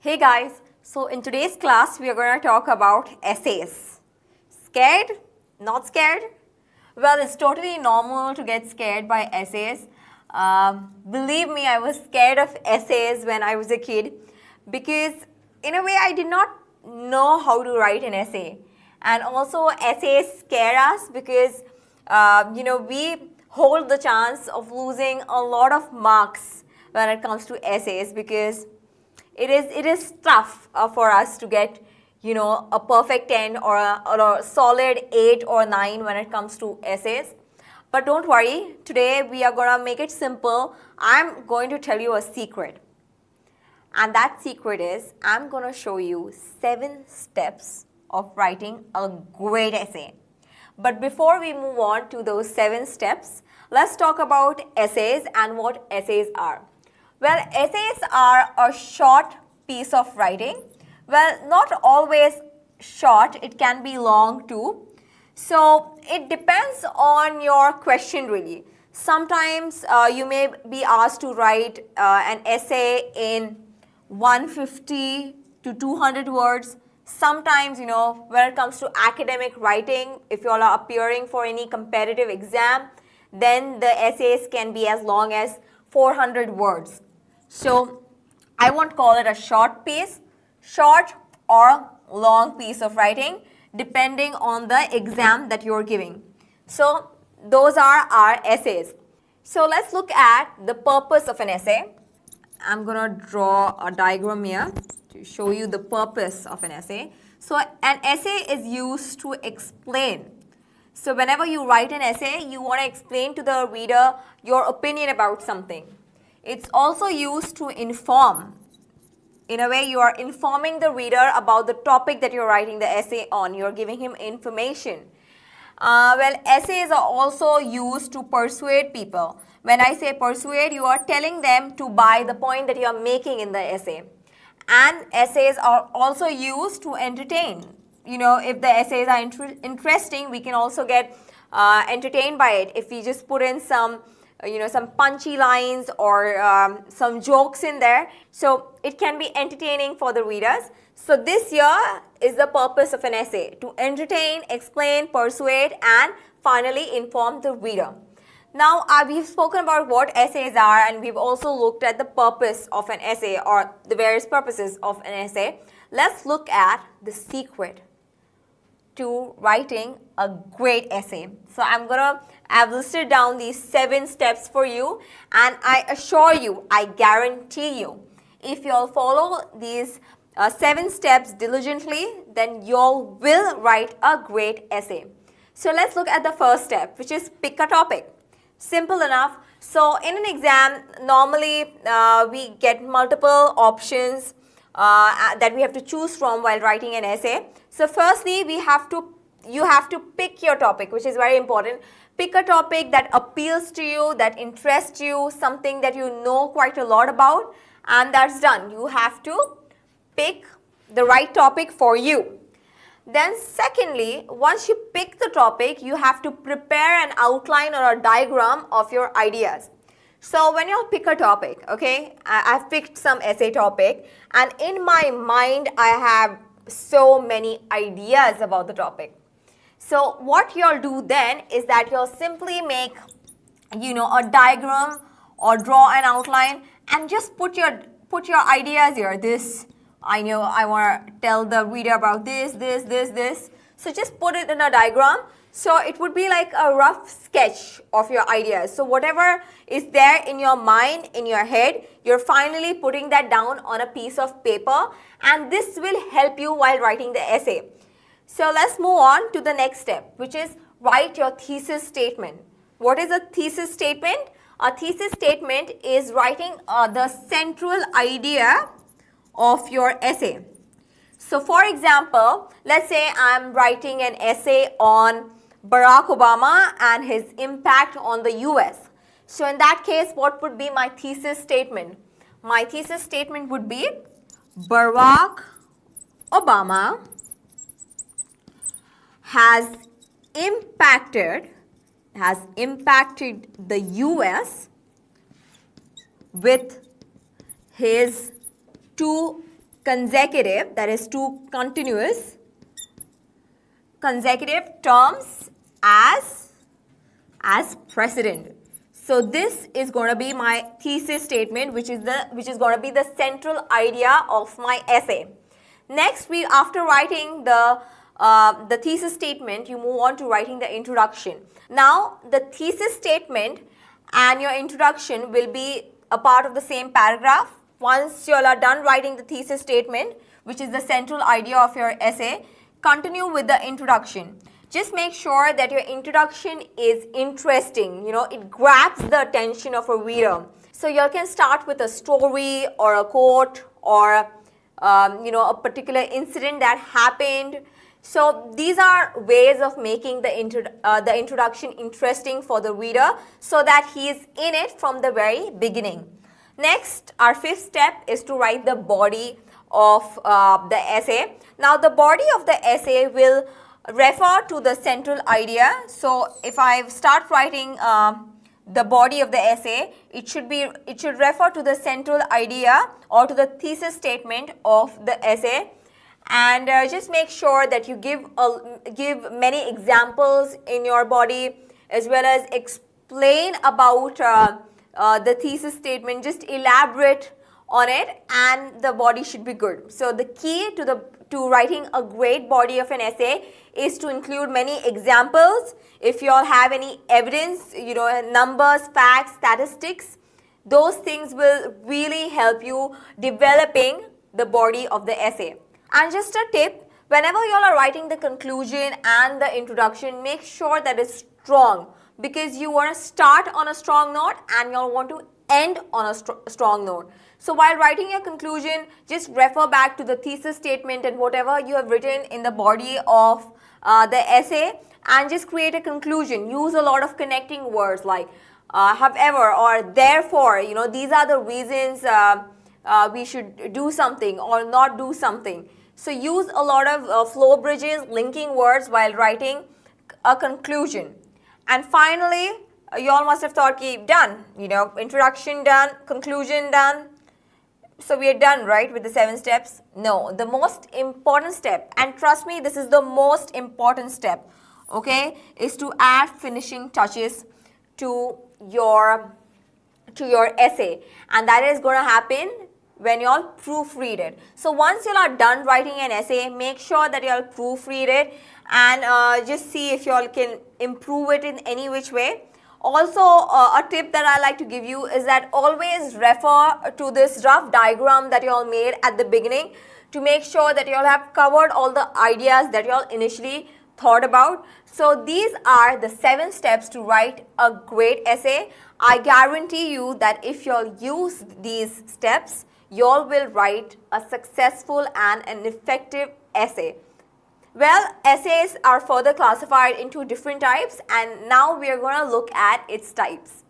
Hey guys, so in today's class we are going to talk about essays. Scared? Not scared? Well, it's totally normal to get scared by essays. Believe me, I was scared of essays when I was a kid because in a way I did not know how to write an essay. And also essays scare us because we hold the chance of losing a lot of marks when it comes to essays because it is tough for us to get a perfect 10 or a solid 8 or 9 when it comes to essays. But don't worry, today we are going to make it simple. I'm going to tell you a secret. And that secret is I'm going to show you 7 steps of writing a great essay. But before we move on to those 7 steps, let's talk about essays and what essays are. Well, essays are a short piece of writing. Well, not always short, it can be long too. So it depends on your question really. Sometimes you may be asked to write an essay in 150 to 200 words. Sometimes, when it comes to academic writing, if you all are appearing for any competitive exam, then the essays can be as long as 400 words. So I won't call it a short piece, short or long piece of writing depending on the exam that you're giving. So those are our essays. So let's look at the purpose of an essay. I'm going to draw a diagram here to show you the purpose of an essay. So an essay is used to explain. So whenever you write an essay, you want to explain to the reader your opinion about something. It's also used to inform. In a way, you are informing the reader about the topic that you're writing the essay on. You're giving him information. Well, essays are also used to persuade people. When I say persuade, you are telling them to buy the point that you are making in the essay. And essays are also used to entertain. If the essays are interesting, we can also get entertained by it. If we just put in some punchy lines or some jokes in there. So it can be entertaining for the readers. So this here is the purpose of an essay: to entertain, explain, persuade, and finally inform the reader. Now we've spoken about what essays are, and we've also looked at the purpose of an essay or the various purposes of an essay. Let's look at the secret to writing a great essay. So I've listed down these 7 steps for you, and I assure you, I guarantee you, if you'll follow these 7 steps diligently, then you will write a great essay. So let's look at the first step, which is pick a topic. Simple enough. So in an exam, normally we get multiple options that we have to choose from while writing an essay. So firstly, you have to pick your topic, which is very important. Pick a topic that appeals to you, that interests you, something that you know quite a lot about, and that's done. You have to pick the right topic for you. Then secondly, once you pick the topic, you have to prepare an outline or a diagram of your ideas. So when you pick a topic, okay, I've picked some essay topic, and in my mind I have so many ideas about the topic. So what you'll do then is that you'll simply make a diagram or draw an outline and just put your ideas here. This, I know I want to tell the reader about this. So just put it in a diagram. So it would be like a rough sketch of your ideas. So whatever is there in your mind, in your head, you're finally putting that down on a piece of paper, and this will help you while writing the essay. So let's move on to the next step, which is write your thesis statement. What is a thesis statement? A thesis statement is writing the central idea of your essay. So for example, let's say I'm writing an essay on Barack Obama and his impact on the US. So in that case, what would be my thesis statement? My thesis statement would be Barack Obama has impacted the US with his 2 consecutive, that is two continuous consecutive terms as precedent. So this is going to be my thesis statement, which is going to be the central idea of my essay. Next, after writing the thesis statement, you move on to writing the introduction. Now, the thesis statement and your introduction will be a part of the same paragraph. Once you all are done writing the thesis statement, which is the central idea of your essay, continue with the introduction. Just make sure that your introduction is interesting, it grabs the attention of a reader. So you all can start with a story or a quote or a particular incident that happened. So these are ways of making the introduction interesting for the reader so that he is in it from the very beginning. Next, our fifth step is to write the body of the essay. Now, the body of the essay will refer to the central idea. So if I start writing the body of the essay, it should refer to the central idea or to the thesis statement of the essay. And just make sure that you give many examples in your body, as well as explain about the thesis statement. Just elaborate on it, and the body should be good. So the key to writing a great body of an essay is to include many examples. If you all have any evidence, numbers, facts, statistics, those things will really help you developing the body of the essay. And just a tip, whenever you all are writing the conclusion and the introduction, make sure that it's strong, because you want to start on a strong note and you all want to end on a strong note. So while writing your conclusion, just refer back to the thesis statement and whatever you have written in the body of the essay, and just create a conclusion. Use a lot of connecting words like however or therefore. These are the reasons we should do something or not do something. So use a lot of flow bridges, linking words while writing a conclusion. And finally, you all must have thought, okay, done, introduction done, conclusion done. So we are done, right, with the 7 steps? No, the most important step, and trust me, this is the most important step, okay, is to add finishing touches to your essay. And that is going to happen when you all proofread it. So once you all are done writing an essay, make sure that you all proofread it and just see if you all can improve it in any which way. Also, a tip that I like to give you is that always refer to this rough diagram that you all made at the beginning to make sure that you all have covered all the ideas that you all initially thought about. So these are the 7 steps to write a great essay. I guarantee you that if you all use these steps, you all will write a successful and an effective essay. Well, essays are further classified into different types, and now we are going to look at its types.